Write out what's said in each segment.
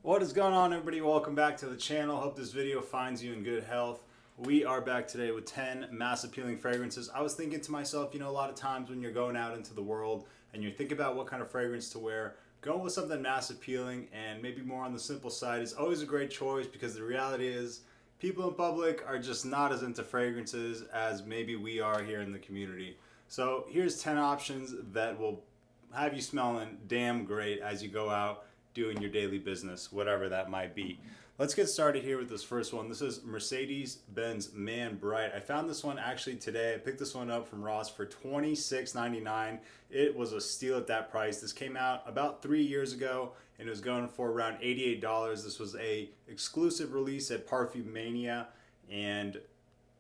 What is going on, everybody? Welcome back to the channel. Hope this video finds you in good health. We are back today with 10 mass appealing fragrances. I was thinking to myself, a lot of times when you're going out into the world and you think about what kind of fragrance to wear, going with something mass appealing and maybe more on the simple side is always a great choice, because the reality is people in public are just not as into fragrances as maybe we are here in the community. So here's 10 options that will have you smelling damn great as you go out doing your daily business, whatever that might be. Let's get started here with this first one. This is Mercedes-Benz Man Bright. I found this one actually today. I picked this one up from Ross for $26.99. It was a steal at that price. This came out about 3 years ago and it was going for around $88. This was a exclusive release at Parfumania, and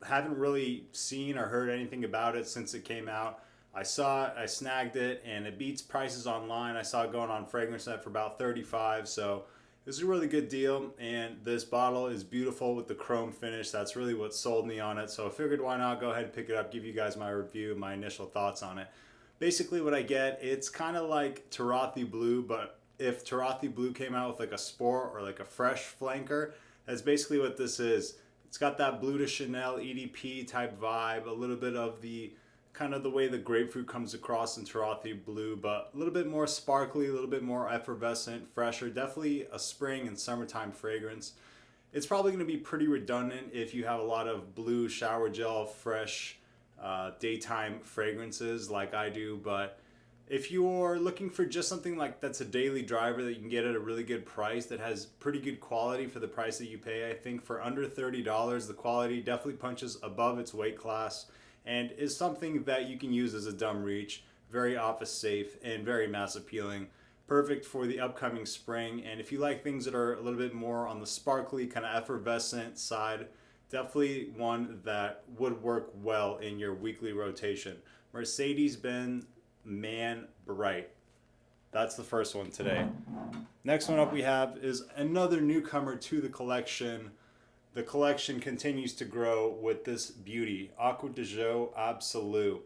haven't really seen or heard anything about it since it came out. I saw it, I snagged it, and it beats prices online. I saw it going on FragranceNet for about $35, so this is a really good deal. And this bottle is beautiful with the chrome finish. That's really what sold me on it. So I figured, why not go ahead and pick it up, give you guys my review, my initial thoughts on it. Basically what I get, it's kind of like Tarothi Blue, but if Tarothi Blue came out with like a sport or like a fresh flanker, that's basically what this is. It's got that Blue de Chanel EDP type vibe, a little bit of the kind of the way the grapefruit comes across in Tarothi Blue, but a little bit more sparkly, a little bit more effervescent, fresher. Definitely a spring and summertime fragrance. It's probably going to be pretty redundant if you have a lot of blue shower gel, fresh daytime fragrances like I do, but if you're looking for just something like that's a daily driver that you can get at a really good price, that has pretty good quality for the price that you pay, I think for under $30, the quality definitely punches above its weight class and is something that you can use as a dumb reach. Very office safe and very mass appealing. Perfect for the upcoming spring. And if you like things that are a little bit more on the sparkly, kind of effervescent side, definitely one that would work well in your weekly rotation. Mercedes-Benz Man Bright. That's the first one today. Next one up we have is another newcomer to the collection. The collection continues to grow with this beauty, AQUA DUO Absolute.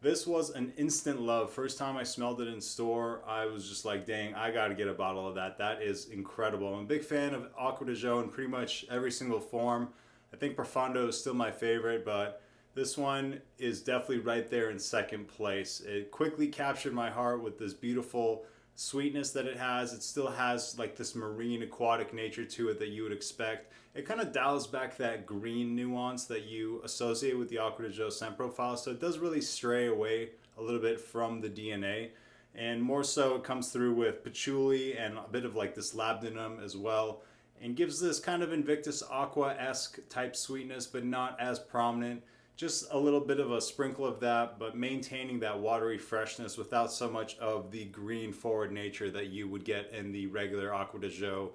This was an instant love. First time I smelled it in store, I was just like, dang, I gotta get a bottle of that. That is incredible. I'm a big fan of AQUA DUO in pretty much every single form. I think Profondo is still my favorite, but this one is definitely right there in second place. It quickly captured my heart with this beautiful sweetness that it has. It still has like this marine aquatic nature to it that you would expect. It kind of dials back that green nuance that you associate with the AQUA DUO scent profile, so it does really stray away a little bit from the DNA, and more so it comes through with patchouli and a bit of like this labdanum as well, and gives this kind of Invictus Aqua-esque type sweetness, but not as prominent. Just a little bit of a sprinkle of that, but maintaining that watery freshness without so much of the green forward nature that you would get in the regular AQUA DUO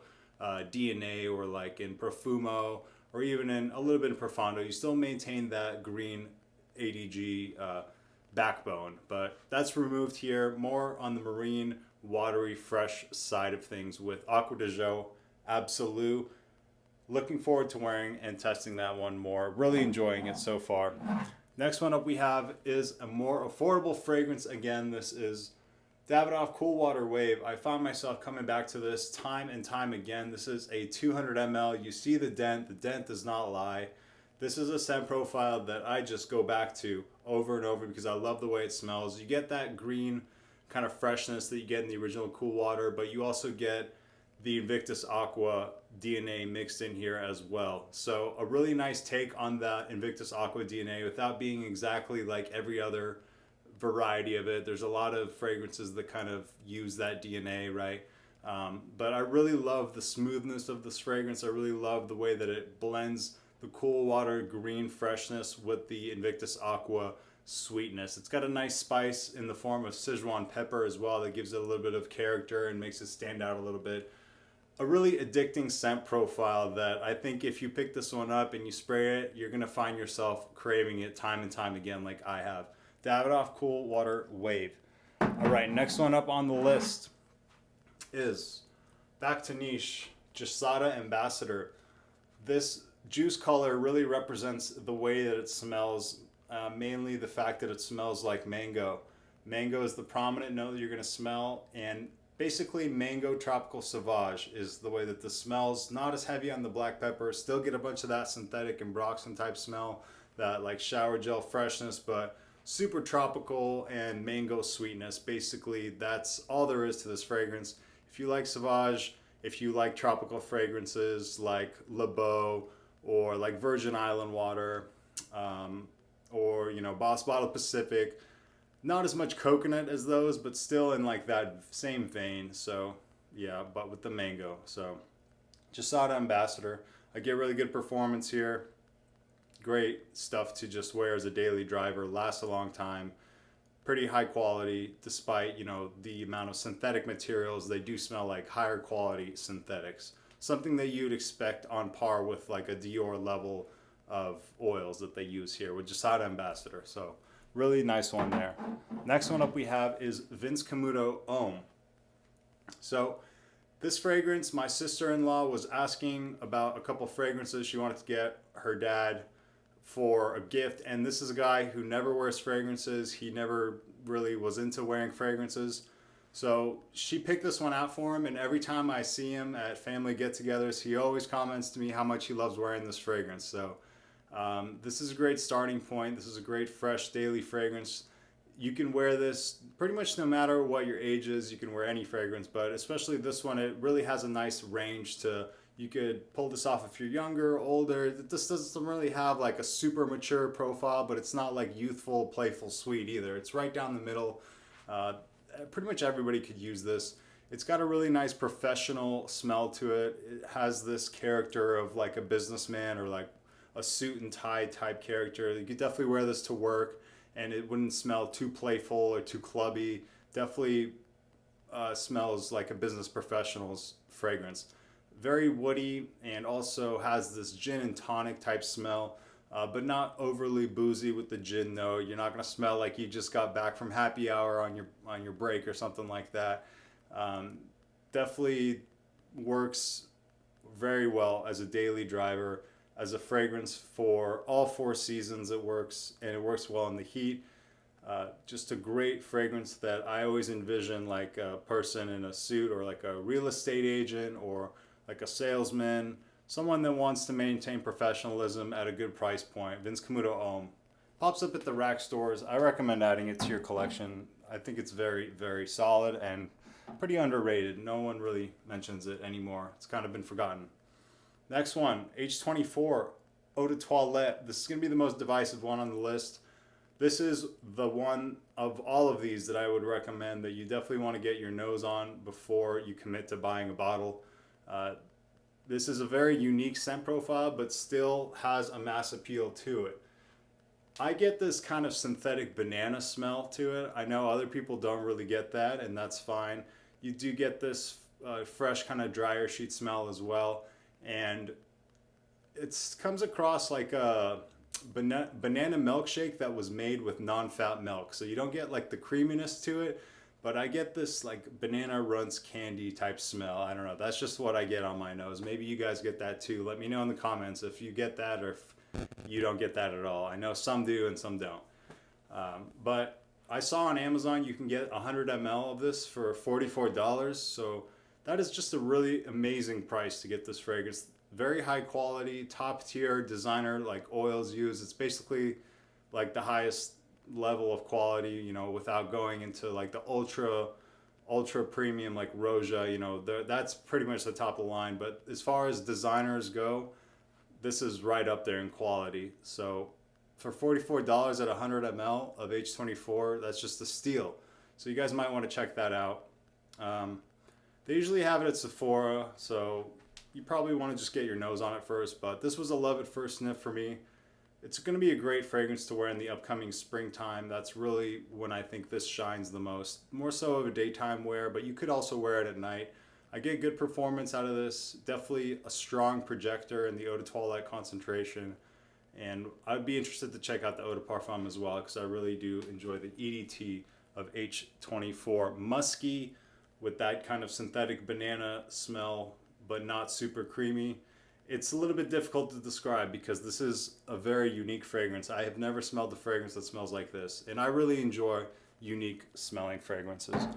DNA, or like in Profumo, or even in a little bit of Profondo. You still maintain that green ADG backbone, but that's removed here. More on the marine, watery, fresh side of things with AQUA DUO Absolute. Looking forward to wearing and testing that one more. Really enjoying it so far. Next one up we have is a more affordable fragrance. Again, this is Davidoff Coolwater Wave. I found myself coming back to this time and time again. This is a 200 ml. You see the dent does not lie. This is a scent profile that I just go back to over and over because I love the way it smells. You get that green kind of freshness that you get in the original Coolwater, but you also get the Invictus Aqua DNA mixed in here as well. So a really nice take on that Invictus Aqua DNA without being exactly like every other variety of it. There's a lot of fragrances that kind of use that DNA, right? But I really love the smoothness of this fragrance. I really love the way that it blends the Coolwater green freshness with the Invictus Aqua sweetness. It's got a nice spice in the form of Sichuan pepper as well that gives it a little bit of character and makes it stand out a little bit. A really addicting scent profile that I think if you pick this one up and you spray it, you're gonna find yourself craving it time and time again like I have. Davidoff Coolwater Wave. All right, next one up on the list is back to niche, Gisada Ambassador. This juice color really represents the way that it smells, mainly the fact that it smells like mango. Mango is the prominent note that you're gonna smell, and basically mango tropical sauvage is the way that this smells. Not as heavy on the black pepper, still get a bunch of that synthetic and ambroxan type smell, that like shower gel freshness, but super tropical and mango sweetness. Basically that's all there is to this fragrance. If you like sauvage, if you like tropical fragrances like Le Beau or like Virgin Island water, or you know, Boss Bottle Pacific, not as much coconut as those, but still in like that same vein. So yeah, but with the mango. So Gisada Ambassador, I get really good performance here. Great stuff to just wear as a daily driver, lasts a long time, pretty high quality despite, you know, the amount of synthetic materials. They do smell like higher quality synthetics, something that you'd expect on par with like a Dior level of oils that they use here with Gisada Ambassador. So really nice one there. Next one up we have is Vince Camuto Homme. So this fragrance, my sister-in-law was asking about a couple fragrances she wanted to get her dad for a gift, and this is a guy who never wears fragrances. He never really was into wearing fragrances, so she picked this one out for him, and every time I see him at family get-togethers, he always comments to me how much he loves wearing this fragrance. So this is a great starting point. This is a great fresh daily fragrance. You can wear this pretty much no matter what your age is. You can wear any fragrance, but especially this one, it really has a nice range to, you could pull this off if you're younger, older. This doesn't really have like a super mature profile, but it's not like youthful, playful, sweet either. It's right down the middle. Pretty much everybody could use this. It's got a really nice professional smell to it. It has this character of like a businessman or like a suit and tie type character. You could definitely wear this to work and it wouldn't smell too playful or too clubby. Definitely smells like a business professional's fragrance. Very woody and also has this gin and tonic type smell, but not overly boozy with the gin note. You're not gonna smell like you just got back from happy hour on your break or something like that. Definitely works very well as a daily driver. As a fragrance for all 4 seasons it works, and it works well in the heat. Just a great fragrance that I always envision like a person in a suit or like a real estate agent or like a salesman, someone that wants to maintain professionalism at a good price point. Vince Camuto Homme pops up at the rack stores. I recommend adding it to your collection. I think it's very, very solid and pretty underrated. No one really mentions it anymore. It's kind of been forgotten. Next one, H24 Eau de Toilette. This is going to be the most divisive one on the list. This is the one of all of these that I would recommend that you definitely want to get your nose on before you commit to buying a bottle. This is a very unique scent profile, but still has a mass appeal to it. I get this kind of synthetic banana smell to it. I know other people don't really get that, and that's fine. You do get this fresh kind of dryer sheet smell as well. And it comes across like a banana milkshake that was made with non-fat milk. So you don't get like the creaminess to it, but I get this like banana runts candy type smell. I don't know. That's just what I get on my nose. Maybe you guys get that too. Let me know in the comments if you get that or if you don't get that at all. I know some do and some don't. But I saw on Amazon you can get 100 ml of this for $44. So that is just a really amazing price to get this fragrance. Very high quality, top tier designer like oils used. It's basically like the highest level of quality, you know, without going into like the ultra premium like Roja, you know, that's pretty much the top of the line. But as far as designers go, this is right up there in quality. So for $44 at 100 ml of H24, that's just a steal. So you guys might want to check that out. They usually have it at Sephora, so you probably want to just get your nose on it first, but this was a love at first sniff for me. It's going to be a great fragrance to wear in the upcoming springtime. That's really when I think this shines the most. More so of a daytime wear, but you could also wear it at night. I get good performance out of this. Definitely a strong projector in the Eau de Toilette concentration. And I'd be interested to check out the Eau de Parfum as well, because I really do enjoy the EDT of H24. Musky, with that kind of synthetic banana smell, but not super creamy. It's a little bit difficult to describe because this is a very unique fragrance. I have never smelled a fragrance that smells like this, and I really enjoy unique smelling fragrances.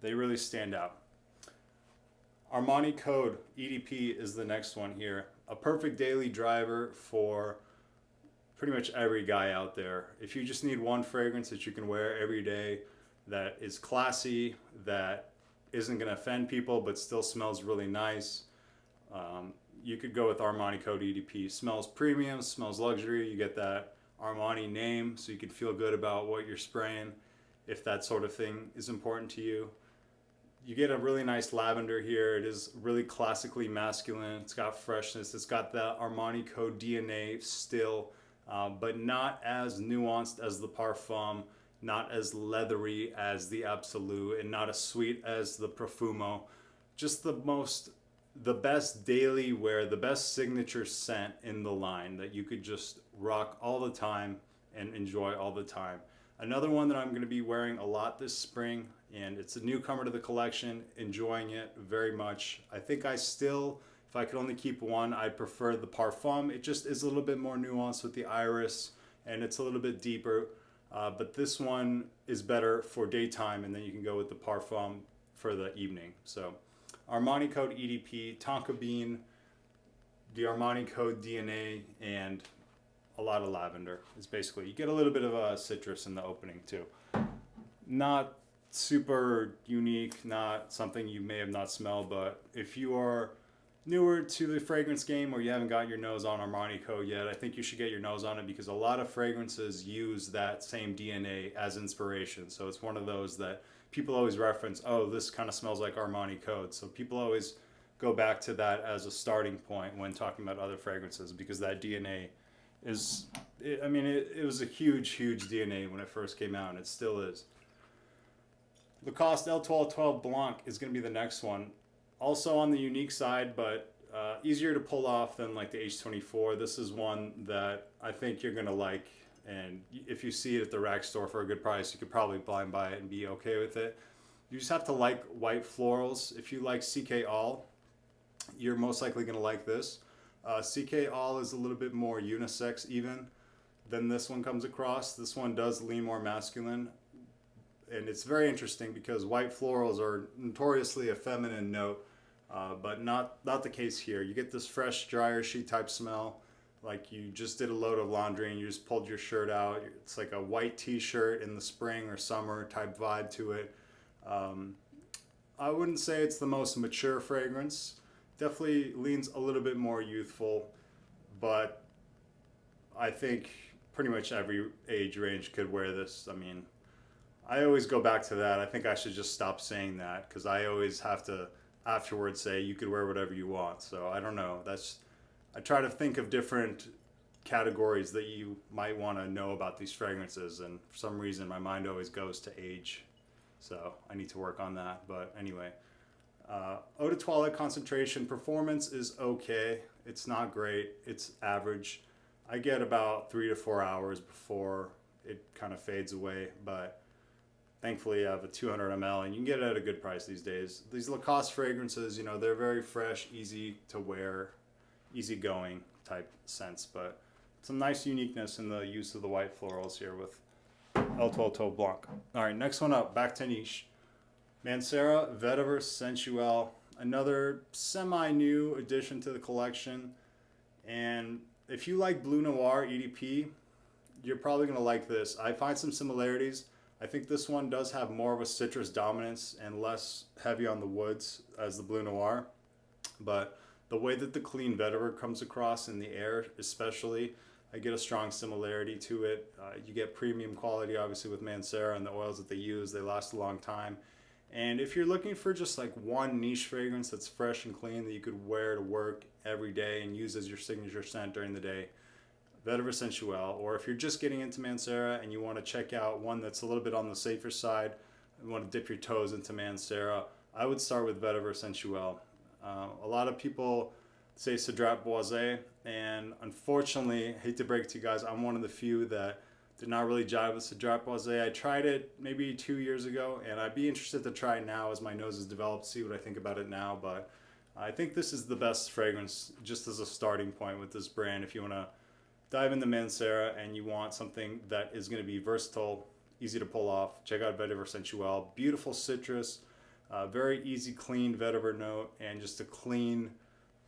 they really stand out. Armani Code EDP is the next one here. A perfect daily driver for pretty much every guy out there. If you just need one fragrance that you can wear every day that is classy, that isn't going to offend people but still smells really nice, you could go with Armani Code EDP. Smells premium, smells luxury. You get that Armani name, so you can feel good about what you're spraying if that sort of thing is important to you. You get a really nice lavender here. It is really classically masculine. It's got freshness. It's got the Armani Code DNA still, but not as nuanced as the Parfum, not as leathery as the Absolu, and not as sweet as the Profumo. Just the best daily wear, the best signature scent in the line that you could just rock all the time and enjoy all the time. Another one that I'm going to be wearing a lot this spring, and it's a newcomer to the collection, enjoying it very much. I think I still, if I could only keep one, I'd prefer the Parfum. It just is a little bit more nuanced with the iris, and it's a little bit deeper. But this one is better for daytime, and then you can go with the Parfum for the evening. So Armani Code EDP, Tonka Bean, the Armani Code DNA, and a lot of lavender. Is basically, you get a little bit of citrus in the opening too. Not super unique, not something you may have not smelled, but if you are newer to the fragrance game or you haven't got your nose on Armani Code yet, I think you should get your nose on it, because a lot of fragrances use that same DNA as inspiration. So it's one of those that people always reference, oh, this kind of smells like Armani Code. So people always go back to that as a starting point when talking about other fragrances, because that DNA is, it was a huge DNA when it first came out, and it still is. Lacoste L1212 Blanc is going to be the next one. Also on the unique side, but easier to pull off than like the H24. This is one that I think you're going to like, and if you see it at the rack store for a good price, you could probably blind buy it and be okay with it. You just have to like white florals. If you like CK All, you're most likely going to like this. CK All is a little bit more unisex even than this one comes across. This one does lean more masculine. And it's very interesting because white florals are notoriously a feminine note, but not the case here. You get this fresh, dryer sheet type smell, like you just did a load of laundry and you just pulled your shirt out. It's like a white t-shirt in the spring or summer type vibe to it. I wouldn't say it's the most mature fragrance. Definitely leans a little bit more youthful, but I think pretty much every age range could wear this. I always go back to that. I think I should just stop saying that, because I always have to afterwards say you could wear whatever you want. So I don't know. I try to think of different categories that you might want to know about these fragrances, and for some reason my mind always goes to age. So I need to work on that. But anyway, Eau de Toilette concentration performance is okay. It's not great. It's average. I get about 3 to 4 hours before it kind of fades away, but thankfully I have a 200 ml and you can get it at a good price these days. These Lacoste fragrances, they're very fresh, easy to wear, easygoing type scents, but some nice uniqueness in the use of the white florals here with L1212 Blanc. All right, next one up, back to niche. Mancera Vetiver Sensuel, another semi-new addition to the collection. And if you like Blue Noir EDP, you're probably going to like this. I find some similarities. I think this one does have more of a citrus dominance and less heavy on the woods as the Blue Noir. But the way that the clean vetiver comes across in the air especially, I get a strong similarity to it. You get premium quality obviously with Mancera, and the oils that they use, they last a long time. And if you're looking for just like one niche fragrance that's fresh and clean that you could wear to work every day and use as your signature scent during the day, Vetiver Sensuel. Or if you're just getting into Mancera and you want to check out one that's a little bit on the safer side and want to dip your toes into Mancera, I would start with Vetiver Sensuel. A lot of people say Cedrat Boisé, and unfortunately, I hate to break it to you guys, I'm one of the few that did not really jive with Cedrat Boisé. I tried it maybe 2 years ago, and I'd be interested to try it now as my nose has developed, see what I think about it now. But I think this is the best fragrance just as a starting point with this brand. If you want to dive into Mancera and you want something that is going to be versatile, easy to pull off, check out Vetiver Sensuel. Beautiful citrus, Very easy, clean vetiver note, and just a clean,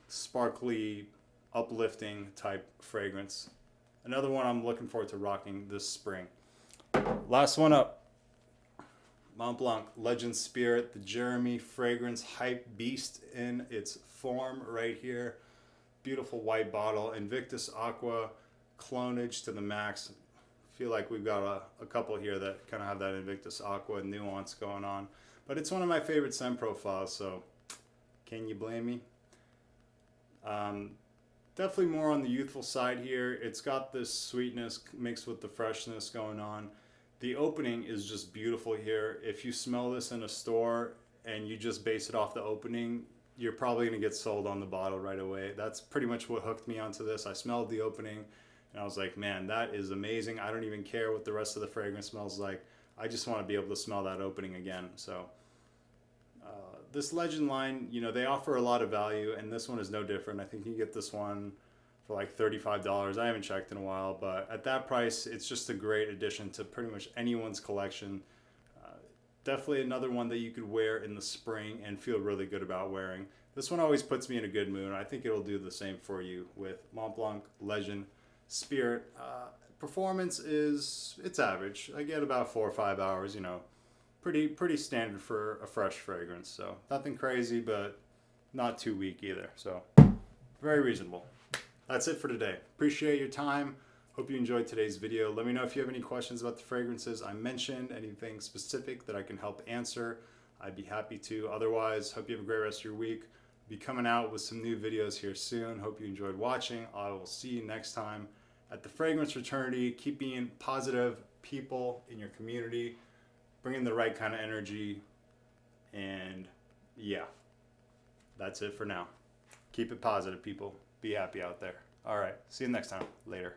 sparkly, uplifting type fragrance. Another one I'm looking forward to rocking this spring. Last one up, Montblanc Legend Spirit, the Jeremy fragrance hype beast in its form right here. Beautiful white bottle, Invictus Aqua clonage to the max. Feel like we've got a couple here that kind of have that Invictus Aqua nuance going on. But it's one of my favorite scent profiles, so can you blame me? Definitely more on the youthful side here. It's got this sweetness mixed with the freshness going on. The opening is just beautiful here. If you smell this in a store and you just base it off the opening, you're probably gonna get sold on the bottle right away. That's pretty much what hooked me onto this. I smelled the opening and I was like, man, that is amazing. I don't even care what the rest of the fragrance smells like. I just want to be able to smell that opening again. So this Legend line, you know, they offer a lot of value, and this one is no different. I think you can get this one for like $35. I haven't checked in a while, but at that price, it's just a great addition to pretty much anyone's collection. Definitely another one that you could wear in the spring and feel really good about wearing. This one always puts me in a good mood. I think it'll do the same for you with Montblanc Legend Spirit. Performance it's average. I get about 4 or 5 hours, you know. Pretty standard for a fresh fragrance. So nothing crazy, but not too weak either. So very reasonable. That's it for today. Appreciate your time. Hope you enjoyed today's video. Let me know if you have any questions about the fragrances I mentioned, anything specific that I can help answer. I'd be happy to. Otherwise, hope you have a great rest of your week. Be coming out with some new videos here soon. Hope you enjoyed watching. I will see you next time at the Fragrance Fraternity. Keep being positive people in your community, bringing the right kind of energy, and yeah, that's it for now. Keep it positive, people. Be happy out there. All right, see you next time. Later.